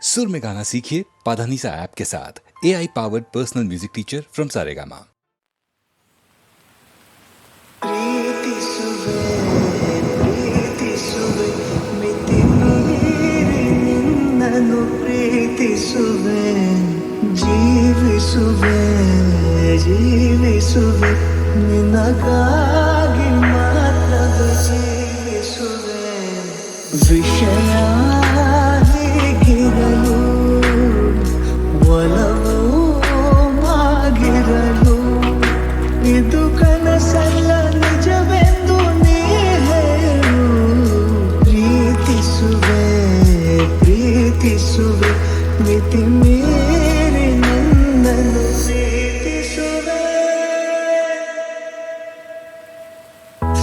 सुर में गाना सीखिए पाधानीसा ऐप के साथ। AI powered personal music teacher from Saregama. Preeti सुवे ಮಿತಿ ಮೀರಿ ನಿನ್ನನ್ನು ಪ್ರೀತಿಸುವೆ ಜೀವಿಸುವೆ ನಿನಗಾಗಿ ಮಾತ್ರವೇ ಜೀವಿಸುವೆ ವಿಷಯ ಹೀಗಿರಲು ಒಲವು ಆಗಿರಲು ಇದು ಕನಸಲ್ಲ ನಿಜವೆಂದು ನೀ ಹೇಳು ಪ್ರೀತಿಸುವೆ ಮಿತಿ ಮೀರಿ ನನ್ನನ್ನು ಪ್ರೀತಿಸುವೆ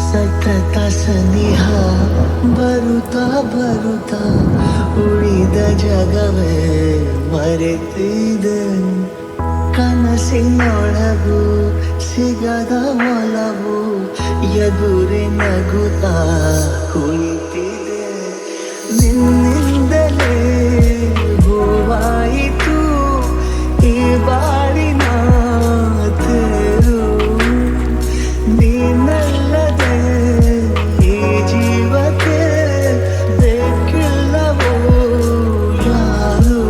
ಸತತ ಸನಿಹ ಬರುತ್ತಾ ಉಳಿದ ಜಗವೇ ಮರೆತಿದೆ ಕನಸಿನೊಳಗು ಸಿಗದ ಒಲವು ಎದುರೆ ನಗುತ್ತಾ ಕುಳಿತಿದೆ ನಿನ್ನಿಂದಲೇ ಹೂವಾಯಿತು ಈ ಬಾಳಿನ ತೇರು ನೀನಲ್ಲದೆ ಈ ಜೀವಕ್ಕೆ ಬೇಕಿಲ್ಲವೋ ಯಾರು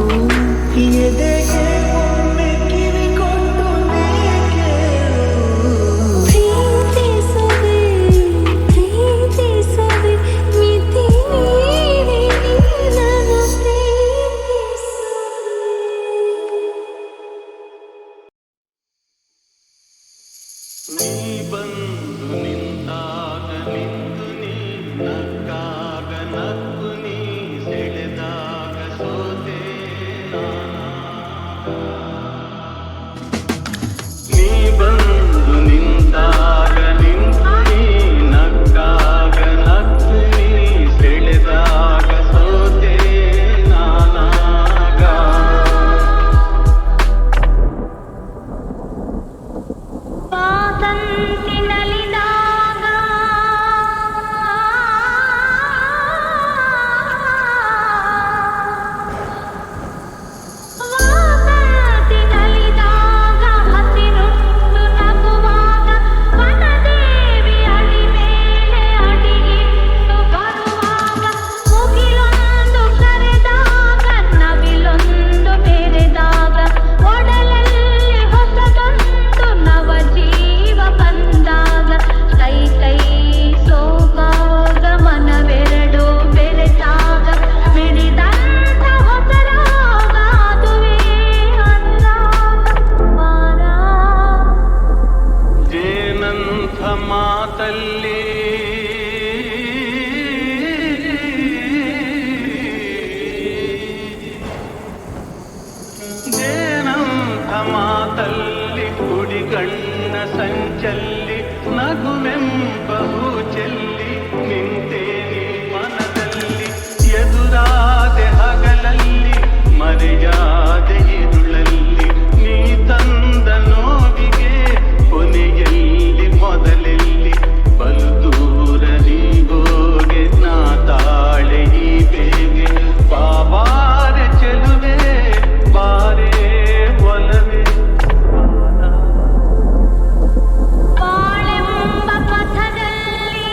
ಎದೆಗೆ ಒಮ್ಮೆ ಕಿವಿಕೊಂಡು ನೀ ಕೇಳು ಪ್ರೀತಿಸುವೆ ಮಿತಿ ಮೀರಿ ನಿನ್ನನ್ನು ನೀ ಬಂದು ನಿಂತಾಗ ನಿಂತು ನೀ ನಕ್ಕಾಗ ನಕ್ಕು ನೀ ಸೆಳೆದಾಗ ಸೋತೆ ನೀ ಬಂದು ನಿಂತಾಗ ನಿಂತು ನೀ ನಕ್ಕಾಗ ನಕ್ಕು ನೀ ಸೆಳೆದಾಗ ಸೋತೆ ನಾನಾಗ ವಾಸಂತಿನಲಿದಾಗ ಹಸಿರುಟ್ಟು ನಗುವಾಗ ವನದೇವಿ ಅಡಿ ಮೇಲೆ ಅಡಿಯಿಟ್ಟು ಬರುವಾಗ ಮುಗಿಲೊಂದು ಕರೆದಾಗ ನವಿಲೊಂದು ಮೆರೆದಾಗ ಒಡಲಲ್ಲಿ ಹೊಸದೊಂದು ನವ ಜೀವ ಬಂದಾಗ ಕೈ ಸೋಗಾಗ ಮನವೆರಡು ಬೆರೆತಾಗ ಮಿಡಿದಂತ ಹೊಸರಾಗ ಅದುವೇ ಅನುರಾಗ ಜೇನಂಥ ಮಾತಲ್ಲಿ ಕುಡಿಗಣ್ಣ ಸಂಚಲ್ಲಿ ನಗುವೆಂಬ ಚೆಲ್ಲಿ ನಿಂತೆ ನೀ ಮನದಲ್ಲಿ ಎದುರಾದೆ ಹಗಲಲ್ಲಿ ಮರೆಯಾದೆ ಇರುಳಲ್ಲಿ ನೀ ತಂದ ನೋವಿಗೆ ಕೊನೆಯಲ್ಲಿ ಮೊದಲೆಲ್ಲಿ ಬಲು ದೂರ ನೀಗೋಗೆ ನಾ ತಾಳೆ ಈ ಬೇಗೆ ಬಾಬಾರೆ ಚೆಲುವೆ ಬಾರೇ ಒಲವೇ ಬಾಳೆಂಬ ಪಥದಲ್ಲಿ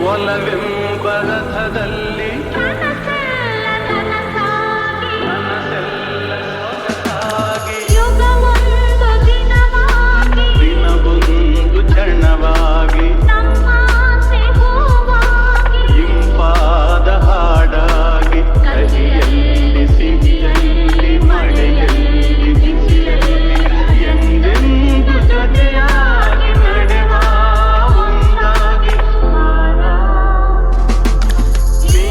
ಒಲವೆಂಬ ರಥದಲ್ಲಿ ಕನಸೆಲ್ಲ ನನಸಾಗಿ ಮನಸ್ಸೆಲ್ಲ ಸೊಗಸಾಗಿ ಯುಗವೊಂದು ದಿನವಾಗಿ ದಿನವೊಂದು ಕ್ಷಣವಾಗಿ ನಮ್ಮಾಸೆ ಹೂವಾಗಿ ಇಂಪಾದ ಹಾಡಾಗಿ ಕಹಿಯಲ್ಲಿ ಸಿಹಿಯಲ್ಲಿ ಮಳೆಯಲ್ಲಿ ಬಿಸಿಯಲ್ಲಿ ಎಂದೆಂದು ಜೊತೆಯಾಗಿ ನಡೆವ ಒಂದಾಗಿ ನೀ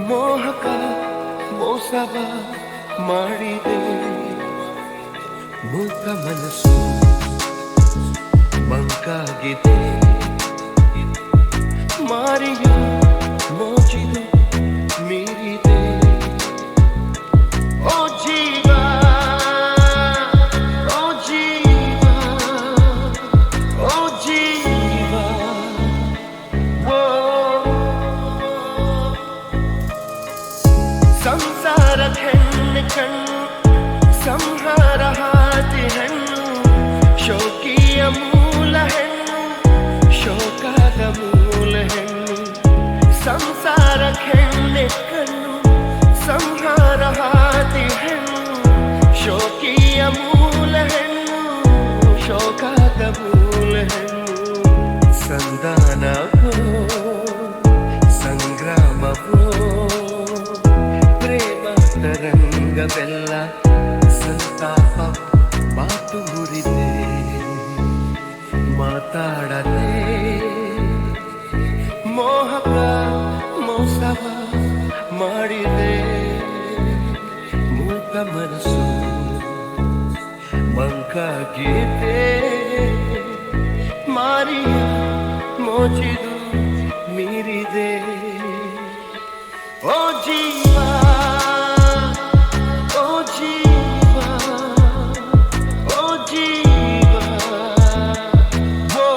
ಮೋಹಕ ಮೋಸವ ಮಾಡಿದೆ ಮೂಕ ಮನಸ್ಸು ಮಂಕಾಗಿದೆ ಮಾರಿಯ ಮೋಜಿನು ಮೀರಿದೆ ಓ ಜೀವ ಓ ಜೀವ ಓ ಜೀವ ಓ ಸಂಸಾರ ಹೆಣ್ಣು ಕಣ್ಣು ಸಂಹಾರ ಹಾದಿ ಹೆಣ್ಣು ಶೋಕಿಯ ಮೂಲ ಹೆಣ್ಣು ಶೋಕದ ಮೂಲ ಹೆಣ್ಣು ಸಂಸಾರ ಹೆಣ್ಣೆ ಕಣ್ಣು ಸಂಹಾರ ಹಾದಿ ಹೆಣ್ಣು ಶೋಕಿಯ ಮೂಲ ಹೆಣ್ಣು ಶೋಕದ ಮೂಲ ಹೆಣ್ಣು ಸಂಧಾನವೋ ಸಂಗ್ರಾಮವೋ ಪ್ರೇಮ ತರಂಗವೆಲ್ಲ ಸಂತಾಪ ಮಾತು ಮುರಿದೆ ಮಾತಾಡದೆ ಮೋಹಕ ಮೋಸವ ಮಾಡಿದೆ ಮೂಕ ಮನಸ್ಸು ಮಂಕಾಗಿದೆ ಮಾರಿಯ ಮೋಚಿದು ಮೀರಿದೆ ಓ ಜೀವ ಓ ಜೀವ ಓ ಜೀವ ಓ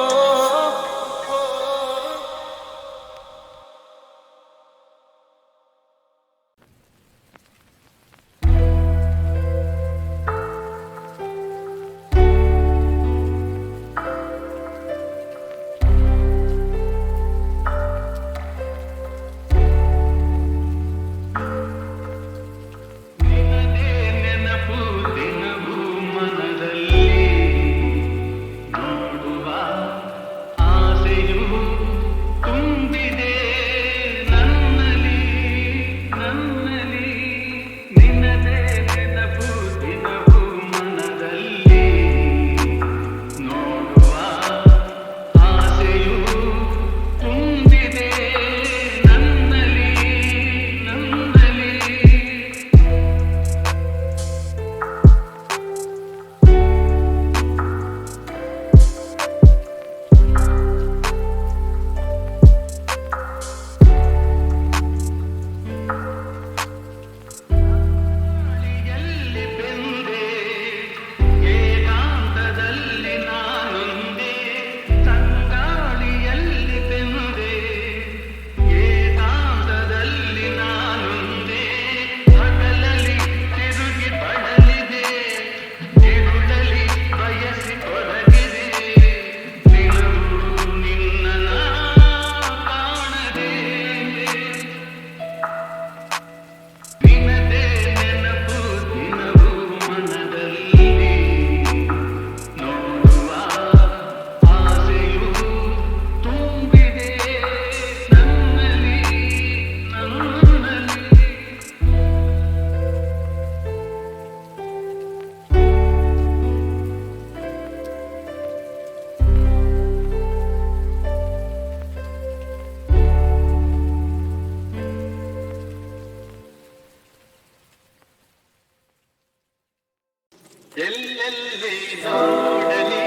ಎಲ್ಲೆಲ್ಲಿ ನೋಡಲಿ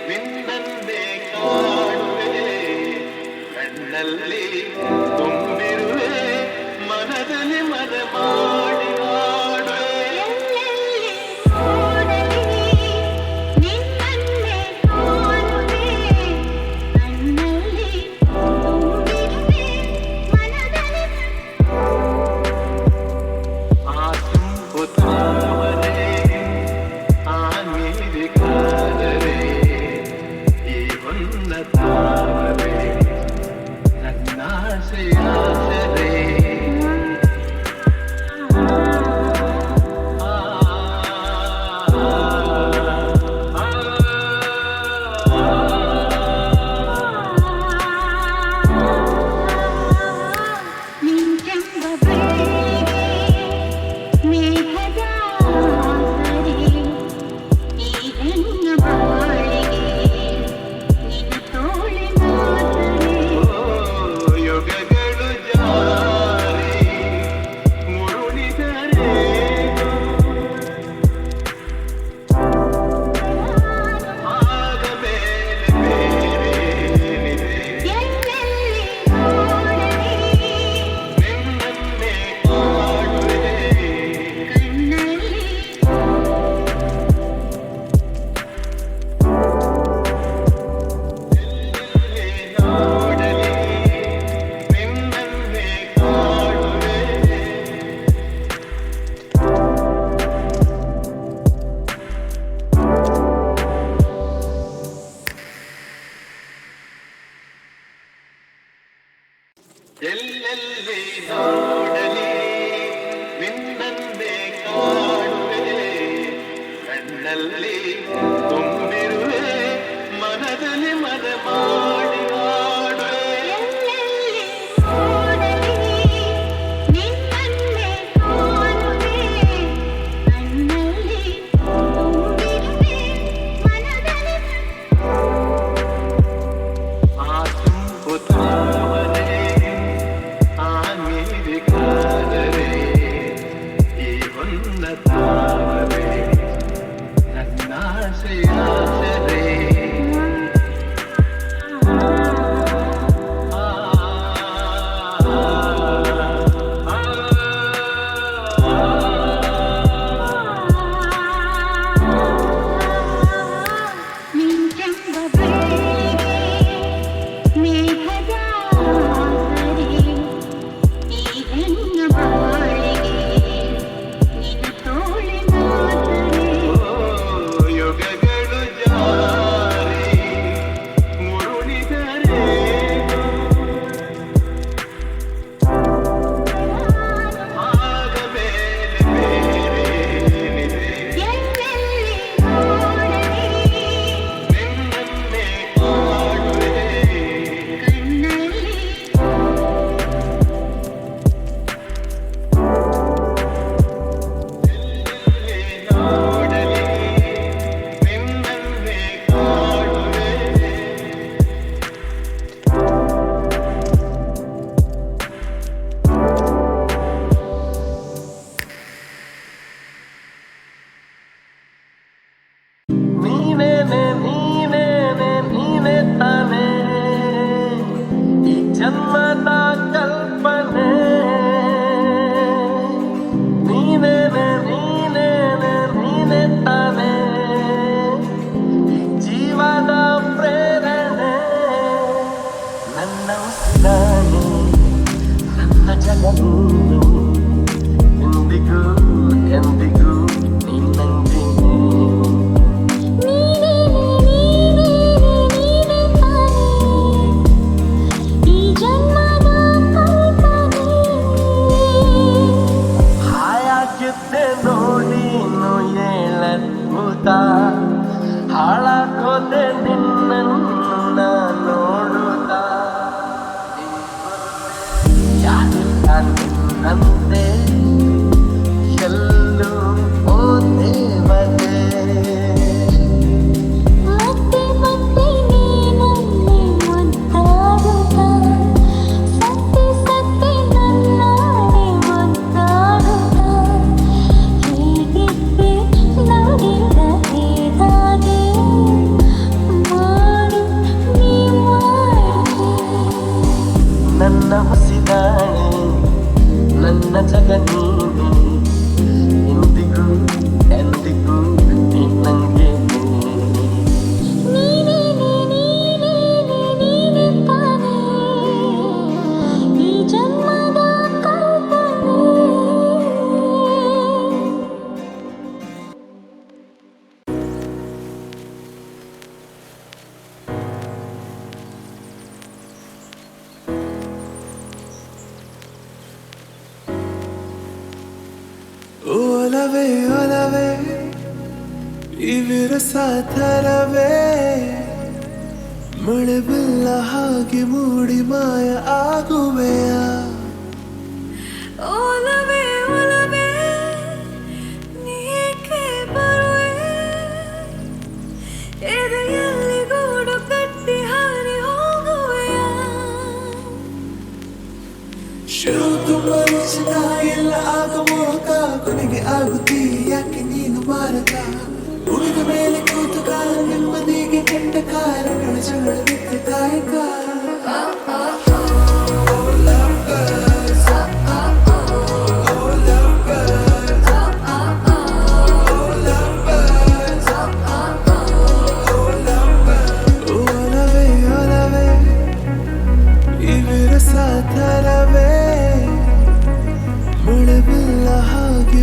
ನಿನ್ನನ್ನೇ ಕಾಣುವೆ ಕಣ್ಣಲ್ಲಿ ತುಂಬಿರುವೆ ಮನದಲ್ಲಿ ಮನ ಮಾಡಿ ಆಡುವೆ ಎಲ್ಲೆಲ್ಲಿ ನೋಡಲಿ ನಿನ್ನನ್ನೇ ಕಾಣುವೆ ಕಣ್ಣಲ್ಲಿ ತುಂಬಿರುವೆ ಮನದಲ್ಲಿ ಆ ತುಂಬುತ್ತಾವರೆ ಆ ನೀರಿಗಾದರೆ ಈ ಉನ್ನತಾವರೆ ನನ್ನಾಸೆಯ ನೋಡಲಿ ನಿನ್ನನ್ನೇ ಕಾಣುವೆ ಕಣ್ಣಲ್ಲಿ ತುಂಬಿರುವೆ ಮನದಲ್ಲಿ ಮನ ಮಾಡಿ ಆಡುವೆ ಎಲ್ಲೆಲ್ಲಿ ನೋಡಲಿ ನಿನ್ನನ್ನೇ ಕಾಣುವೆ ಕಣ್ಣಲ್ಲಿ ತುಂಬಿರುವೆ ಮನದಲ್ಲಿ ಆ ತುಂಬು ತಾವರೆ ಆ ನೀರಿಗಾದರೆ ಈ ಹೊನ್ನ ತಾವರೆ ನನ್ನಾಸೆಯಾದರೆ ಮಿಂಚೆಂಬ ಬೆಳ್ಳಿಗೆ ಮೇಘದ ಸರಿ ಈ ಹೆಣ್ಣ ಬಾಳಿಗೆ ನಿನ್ನ ತೋಳಿನ ಸರಿ ಯುಗಗಳು ಜಾರಿ ಮುರುಳಿದರೆ ಆಗ ಮೇಲೆ ಬೇರೇನಿದೆ ಎಲ್ಲೆಲ್ಲಿ ನೋಡಲಿ ನಿನ್ನನ್ನೇ ಕಾಣುವೆ ಕಣ್ಣಲ್ಲಿ ನೋಡಲಿ ನಿನ್ನನ್ನೇ ಕಾಣುವೆ ನೀನೇನೆ ನೀನೇನೆ ನೀನೆ ತಾನೇ ಈ ಜನ್ಮದ ಕಲ್ಪನೆ ನೀನೇನೆ ನೀನೇನೆ ನೀನೆ ತಾನೇ ಈ ಜೀವದ ಪ್ರೇರಣೆ ನನ್ನ ಉಸಿರಾಣೆ ನನ್ನ ಜಗನು ಎಂದಿಗೂ ಎಂದಿಗೂ ನಿನ್ನಂದಿನೇ ಈ ಜನ್ಮದ ಕಲ್ಪನೆ ಹಾಯಾಗಿದ್ದೆ ನೋಡಿ ಹೇಳದ್ಭುತ ಹಾಳಾಗೋದೆ ನಿನ್ನನ್ನು ನಾ ನೋಡುತ್ತ ಯಾರಿಲ್ಲ ನಿನ್ನಂತೆ ಎಲ್ಲೂ ಓ ದೇವತೆ ಮತ್ತೆ ಮತ್ತೆ ನೀನನ್ನೇ ಮುದ್ದಾಡುತ್ತಾ ಸತ್ತೆ ಸತ್ತೆ ನನ್ನಾಣೆ ಮುದ್ದಾಡುತ್ತಾ ಹೇಗಿದ್ದೆ ನೋಡಿದ ಹೇಗಾದೆ ಮಾಡು ನೀ ಮಾಡಿದೆ ನನ್ನ ಉಸಿರಾಣೆ ನನ್ನ ಜಗ ನೀನೆ ಎಂದಿಗೂ ಎಂದಿಗೂ ನಿನ್ನಂಗೆ ನೀನೇ ತಾನೇ ಈ ಜನ್ಮದ ಕಲ್ಪನೆ ಒಲವೇ ಒಲವೇ ಈ ವಿರಸ ಥರವೇ ಮಳೆ ಬಿಲ್ಲ ಹಾಗೆ ಮೂಡಿ ಮಾಯ ಆಗುವೆಯ ಒಲವೇ ಒಲವೇ ನೀಕೆ ಬರುವೆ ಎದೆಯಲ್ಲಿ ಗೂಡು ಕಟ್ಟಿ ಹಾರಿ ಹೋಗುವೆಯ ಶುರು ತುಂಬ ರುಚಿಕ ಎಲ್ಲ ಆಗಮೋಕ ಕೊನೆಗೆ ಆಗುತ್ತೀ ಯಾಕೆ ನೀನು ಮಾರಕ ಉಳಿದ ಮೇಲೆ ಕೂತುಕ ನೆಮ್ಮದಿಗೆ ಕೆಟ್ಟ ಕಾರಣಗಳ ಜಗಳದಿದ್ದ ಕಾಯಕ ಒಲವೇ ಒಲವೇ ಈ ವಿರಸ ಥರವೇ ಮಳೆ ಬಿಲ್ಲ ಹಾಗೆ